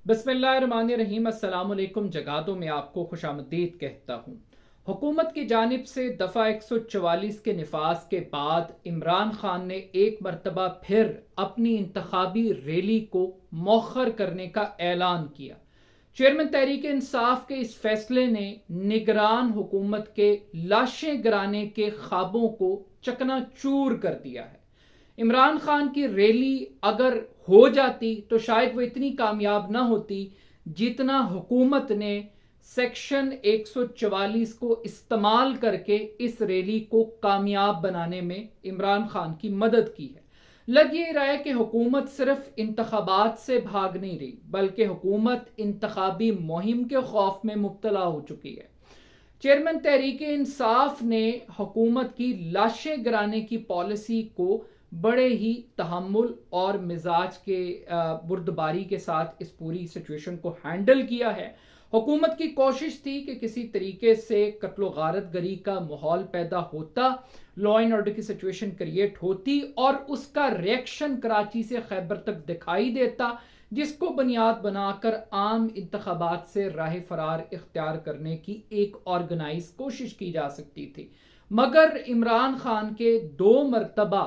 बिस्मिल्लाहिर्रहमानिर्रहीम। अस्सलाम वालेकुम। जगातों में आपको खुशामदीद कहता हूँ। हुकूमत की जानिब से दफ़ा 144 के निफाज के बाद इमरान खान ने एक मरतबा फिर अपनी इंतखाबी रैली को मौखर करने का ऐलान किया। चेयरमैन तहरीक इंसाफ के इस फैसले ने निगरान हुकूमत के लाशें गिराने के ख्वाबों को चकनाचूर कर दिया है। इमरान खान की रैली अगर हो जाती तो शायद वो इतनी कामयाब ना होती जितना हुकूमत ने सेक्शन 144 को इस्तेमाल करके इस रैली को कामयाब बनाने में इमरान खान की मदद की है। लग ये रहा है कि हुकूमत सिर्फ इंतखाबात से भाग नहीं रही, बल्कि हुकूमत इंतखाबी मुहिम के खौफ में मुब्तला हो चुकी है। चेयरमैन तहरीक इंसाफ ने हुकूमत की लाशें गिराने की पॉलिसी को बड़े ही तहम्मुल और मिजाज के बुर्दबारी के साथ इस पूरी सिचुएशन को हैंडल किया है। हुकूमत की कोशिश थी कि किसी तरीके से कत्लो गारत गरी का माहौल पैदा होता, लॉ एंड ऑर्डर की सिचुएशन क्रिएट होती और उसका रिएक्शन कराची से खैबर तक दिखाई देता, जिसको बुनियाद बनाकर आम इंतखाबात से राह फरार इख्तियार करने की एक ऑर्गेनाइज कोशिश की जा सकती थी। मगर इमरान खान के 2 मरतबा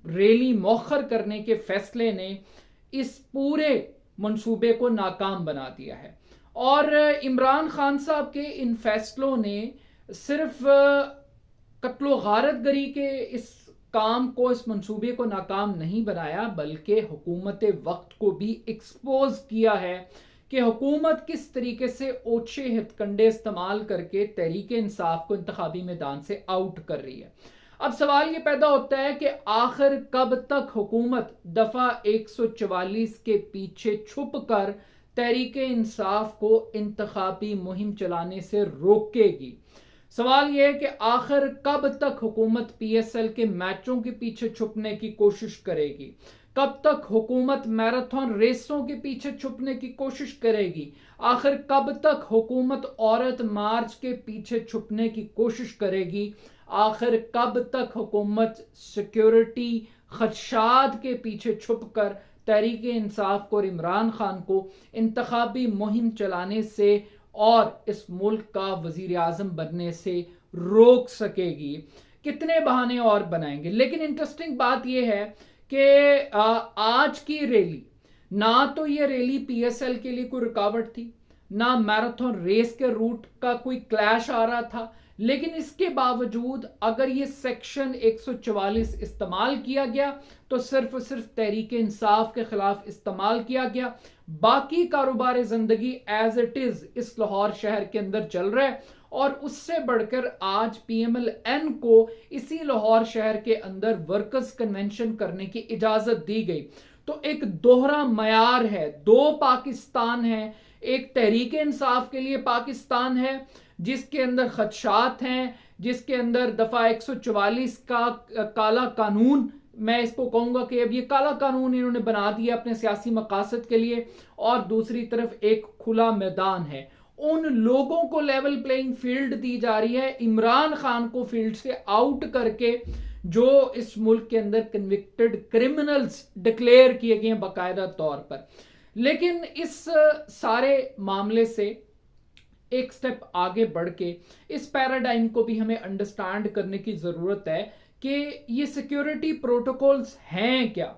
रैली मौखर करने के फैसले ने इस पूरे मंसूबे को नाकाम बना दिया है। और इमरान खान साहब के इन फैसलों ने सिर्फ कत्लो गारत गरी के इस काम को, इस मंसूबे को नाकाम नहीं बनाया, बल्कि हुकूमत वक्त को भी एक्सपोज किया है कि हुकूमत किस तरीके से ओछे हितकंडे इस्तेमाल करके तहरीक इंसाफ को इंतखाबी मैदान से आउट कर रही है। अब सवाल ये पैदा होता है कि आखिर कब तक हुकूमत दफा 144 के पीछे छुप कर तहरीक इंसाफ को इंतखाबी मुहिम चलाने से रोकेगी। सवाल यह है कि आखिर कब तक हुकूमत PSL के मैचों के पीछे छुपने की कोशिश करेगी, कब तक हुकूमत मैराथन रेसों के पीछे छुपने की कोशिश करेगी, आखिर कब तक हुकूमत औरत मार्च के पीछे छुपने की कोशिश करेगी, आखिर कब तक हुकूमत सिक्योरिटी खदशात के पीछे छुपकर तहरीक इंसाफ को और इमरान खान को इंतखाबी मुहिम चलाने से और इस मुल्क का वजीर आजम बनने से रोक सकेगी। कितने बहाने और बनाएंगे। लेकिन इंटरेस्टिंग बात यह है कि आज की रैली, ना तो ये रैली PSL के लिए कोई रुकावट थी, ना मैराथन रेस के रूट का कोई क्लैश आ रहा था, लेकिन इसके बावजूद अगर ये सेक्शन 144 इस्तेमाल किया गया तो सिर्फ और सिर्फ तहरीक इंसाफ के खिलाफ इस्तेमाल किया गया। बाकी कारोबार जिंदगी एज इट इज इस लाहौर शहर के अंदर चल रहा है और उससे बढ़कर आज PMLN को इसी लाहौर शहर के अंदर वर्कर्स कन्वेंशन करने की इजाजत दी गई। तो एक दोहरा मयार है, 2 पाकिस्तान है। एक तहरीक इंसाफ के लिए पाकिस्तान है जिसके अंदर खदशात हैं, जिसके अंदर दफा 144 का काला कानून, मैं इसको कहूंगा कि अब ये काला कानून इन्होंने बना दिया अपने सियासी मकासद के लिए, और दूसरी तरफ एक खुला मैदान है। उन लोगों को लेवल प्लेइंग फील्ड दी जा रही है, इमरान खान को फील्ड से आउट करके, जो इस मुल्क के अंदर कन्विक्टेड क्रिमिनल्स डिक्लेयर किए गए हैं बाकायदा तौर पर। लेकिन इस सारे मामले से एक स्टेप आगे बढ़ के इस पैराडाइम को भी हमें अंडरस्टैंड करने की जरूरत है कि ये सिक्योरिटी प्रोटोकॉल्स हैं क्या।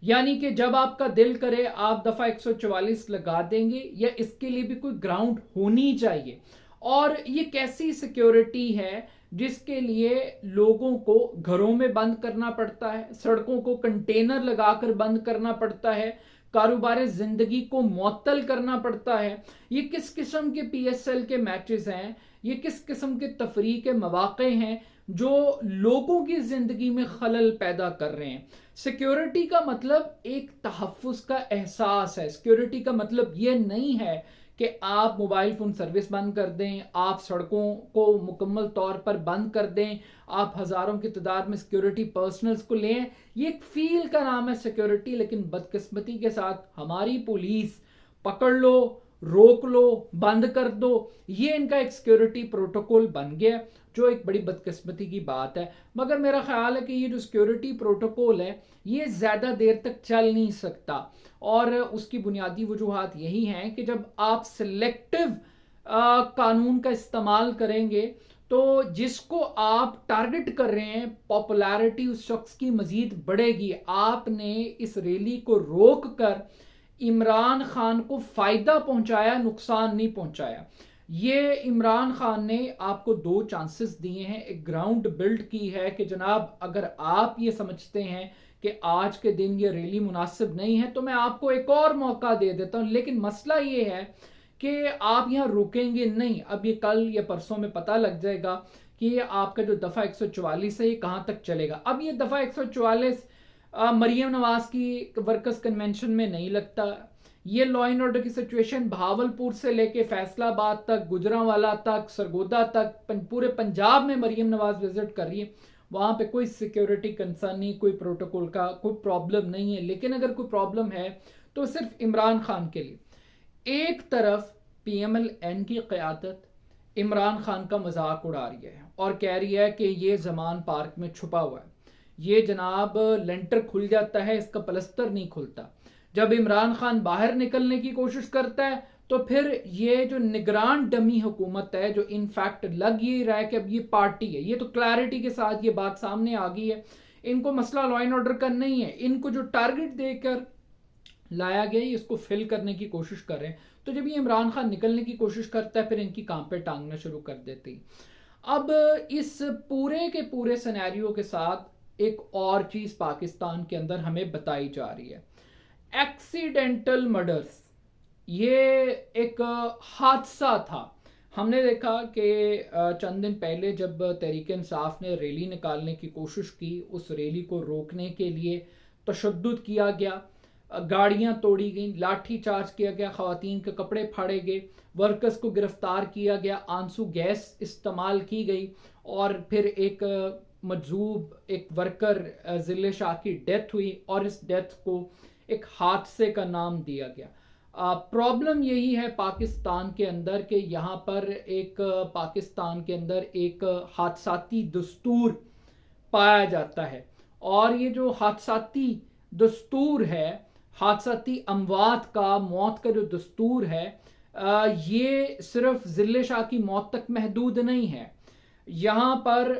यानी कि जब आपका दिल करे आप दफा 144 लगा देंगे, या इसके लिए भी कोई ग्राउंड होनी चाहिए। और ये कैसी सिक्योरिटी है जिसके लिए लोगों को घरों में बंद करना पड़ता है, सड़कों को कंटेनर लगाकर बंद करना पड़ता है, कारोबार जिंदगी को मुअत्तल करना पड़ता है। ये किस किस्म के PSL के मैचेस हैं, ये किस किस्म के तफरीह के मौके हैं जो लोगों की जिंदगी में खलल पैदा कर रहे हैं। सिक्योरिटी का मतलब एक तहफ़्फ़ुज़ का एहसास है। सिक्योरिटी का मतलब ये नहीं है कि आप मोबाइल फ़ोन सर्विस बंद कर दें, आप सड़कों को मुकम्मल तौर पर बंद कर दें, आप हज़ारों की तादाद में सिक्योरिटी पर्सनल्स को लें। ये एक फील का नाम है सिक्योरिटी। लेकिन बदकिस्मती के साथ हमारी पुलिस, पकड़ लो रोक लो, बंद कर दो। ये इनका एक सिक्योरिटी प्रोटोकॉल बन गया, जो एक बड़ी बदकिस्मती की बात है। मगर मेरा ख्याल है कि ये जो सिक्योरिटी प्रोटोकॉल है ये ज़्यादा देर तक चल नहीं सकता, और उसकी बुनियादी वजूहात यही हैं कि जब आप सिलेक्टिव कानून का इस्तेमाल करेंगे तो जिसको आप टारगेट कर रहे हैं पॉपुलैरिटी उस शख्स की मजीद बढ़ेगी। आपने इस रैली को रोक कर इमरान खान को फायदा पहुंचाया, नुकसान नहीं पहुंचाया। ये इमरान खान ने आपको दो चांसेस दिए हैं, एक ग्राउंड बिल्ड की है कि जनाब अगर आप ये समझते हैं कि आज के दिन ये रैली मुनासिब नहीं है तो मैं आपको एक और मौका दे देता हूं। लेकिन मसला ये है कि आप यहाँ रुकेंगे नहीं। अब ये कल या परसों में पता लग जाएगा कि ये आपका जो दफ़ा 144 है ये कहाँ तक चलेगा। अब ये दफ़ा 144 मरियम नवाज की वर्कर्स कन्वेंशन में नहीं लगता। ये लॉ एंड ऑर्डर की सिचुएशन भावलपुर से लेके फैसलाबाद तक, गुजरांवाला तक, सरगोदा तक, पूरे पंजाब में मरियम नवाज विजिट कर रही है। वहां पे कोई सिक्योरिटी कंसर्न नहीं, कोई प्रोटोकॉल का कोई प्रॉब्लम नहीं है। लेकिन अगर कोई प्रॉब्लम है तो सिर्फ इमरान खान के लिए। एक तरफ PMLN की क़यादत इमरान खान का मजाक उड़ा रही है और कह रही है कि ये जमान पार्क में छुपा हुआ है, ये जनाब लेंटर खुल जाता है इसका प्लस्तर नहीं खुलता। जब इमरान खान बाहर निकलने की कोशिश करता है तो फिर ये जो निगरान डमी हुकूमत है, जो इनफैक्ट लग ये रहा है कि अब ये पार्टी है, ये तो क्लैरिटी के साथ ये बात सामने आ गई है। इनको मसला लॉ एंड ऑर्डर का नहीं है, इनको जो टारगेट देकर लाया गया इसको फिल करने की कोशिश कर रहे हैं। तो जब ये इमरान खान निकलने की कोशिश करता है फिर इनकी काम पे टांगना शुरू कर देती। अब इस पूरे के पूरे सिनेरियो के साथ एक और चीज पाकिस्तान के अंदर हमें बताई जा रही है, एक्सीडेंटल मर्डर्स। ये एक हादसा था। हमने देखा कि चंद दिन पहले जब तहरीक इंसाफ ने रैली निकालने की कोशिश की, उस रैली को रोकने के लिए तशद्दुद किया गया, गाड़ियां तोड़ी गई, लाठी चार्ज किया गया, खवातीन के कपड़े फाड़े गए, वर्कर्स को गिरफ्तार किया गया, आंसू गैस इस्तेमाल की गई, और फिर एक मजजूब एक वर्कर जिले शाह की डेथ हुई और इस डेथ को एक हादसे का नाम दिया गया। प्रॉब्लम यही है पाकिस्तान के अंदर कि यहाँ पर एक पाकिस्तान के अंदर एक हादसाती दस्तूर पाया जाता है, और ये जो हादसाती दस्तूर है, हादसाती अमवात का, मौत का जो दस्तूर है, ये सिर्फ जिले शाह की मौत तक महदूद नहीं है। यहाँ पर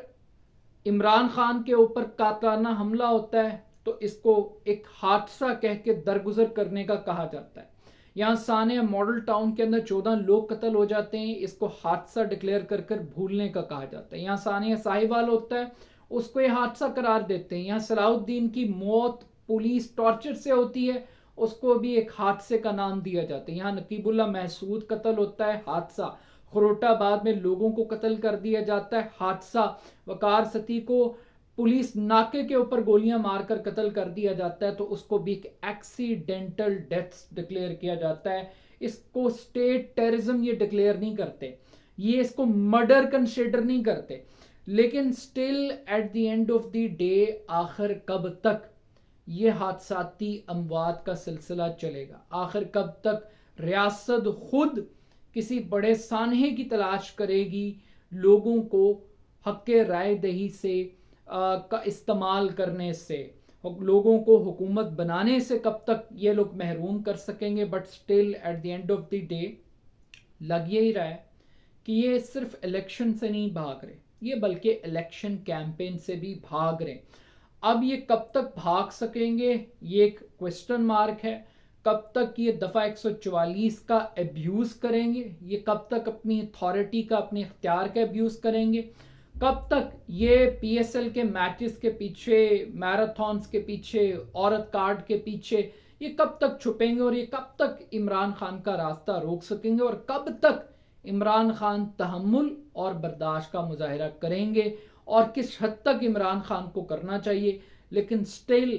इमरान खान के ऊपर कातलाना हमला होता है तो इसको एक हादसा कह के दरगुजर करने का कहा जाता है। यहाँ सानिया मॉडल टाउन के अंदर 14 लोग कत्ल हो जाते हैं, इसको हादसा डिक्लेयर कर कर भूलने का कहा जाता है। यहाँ सानिया साहिवाल होता है, उसको ये हादसा करार देते हैं। यहाँ सलाउद्दीन की मौत पुलिस टॉर्चर से होती है, उसको भी एक हादसे का नाम दिया जाता है। यहाँ नकीबुल्ला महसूद कत्ल होता है, हादसा। खरोटाबाद में लोगों को कत्ल कर दिया जाता है, हादसा। वकार सती को पुलिस नाके के ऊपर गोलियां मारकर कत्ल कर दिया जाता है, तो उसको भी एक एक्सीडेंटल डेथ्स डिक्लेयर किया जाता है। इसको स्टेट टेररिज्म ये डिक्लेयर नहीं करते, ये इसको मर्डर कंसिडर नहीं करते। लेकिन still at the end of the day आखिर कब तक ये हादसाती अमवात का सिलसिला चलेगा? आखिर कब तक रियासत खुद किसी बड़े सानहे की तलाश करेगी लोगों को हक़ राय दही से का इस्तेमाल करने से, लोगों को हुकूमत बनाने से कब तक ये लोग महरूम कर सकेंगे? But still at the end of the day लग यही रहा है कि ये सिर्फ इलेक्शन से नहीं भाग रहे, ये बल्कि इलेक्शन कैंपेन से भी भाग रहे। अब ये कब तक भाग सकेंगे ये एक क्वेश्चन मार्क है। कब तक ये दफ़ा 144 का अब्यूज़ करेंगे, ये कब तक अपनी अथॉरिटी का, अपने इख्तियार का अब्यूज़ करेंगे, कब तक ये PSL के मैचेस के पीछे, मैराथन्स के पीछे, औरत कार्ड के पीछे ये कब तक छुपेंगे, और ये कब तक इमरान खान का रास्ता रोक सकेंगे, और कब तक इमरान खान तहम्मुल और बर्दाश्त का मुजाहिरा करेंगे, और किस हद तक इमरान खान को करना चाहिए। लेकिन still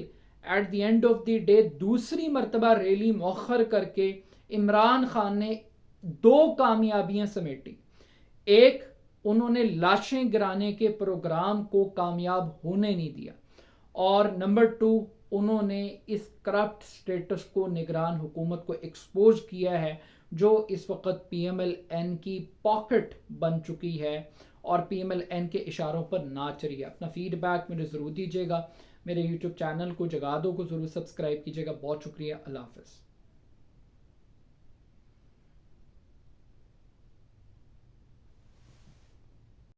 at the end of the day दूसरी मरतबा रैली मौखर करके इमरान खान ने दो कामयाबियां समेटी। एक, उन्होंने लाशें गिराने के प्रोग्राम को कामयाब होने नहीं दिया, और नंबर 2, उन्होंने इस करप्ट स्टेटस को निगरान हुकूमत को एक्सपोज किया है, जो इस वक्त PMLN की पॉकेट बन चुकी है और PMLN के इशारों पर नाच रही है। अपना फीडबैक मुझे ज़रूर दीजिएगा। मेरे YouTube चैनल को जगादो को ज़रूर सब्सक्राइब कीजिएगा। बहुत शुक्रिया। अल्लाह हाफ़िज़।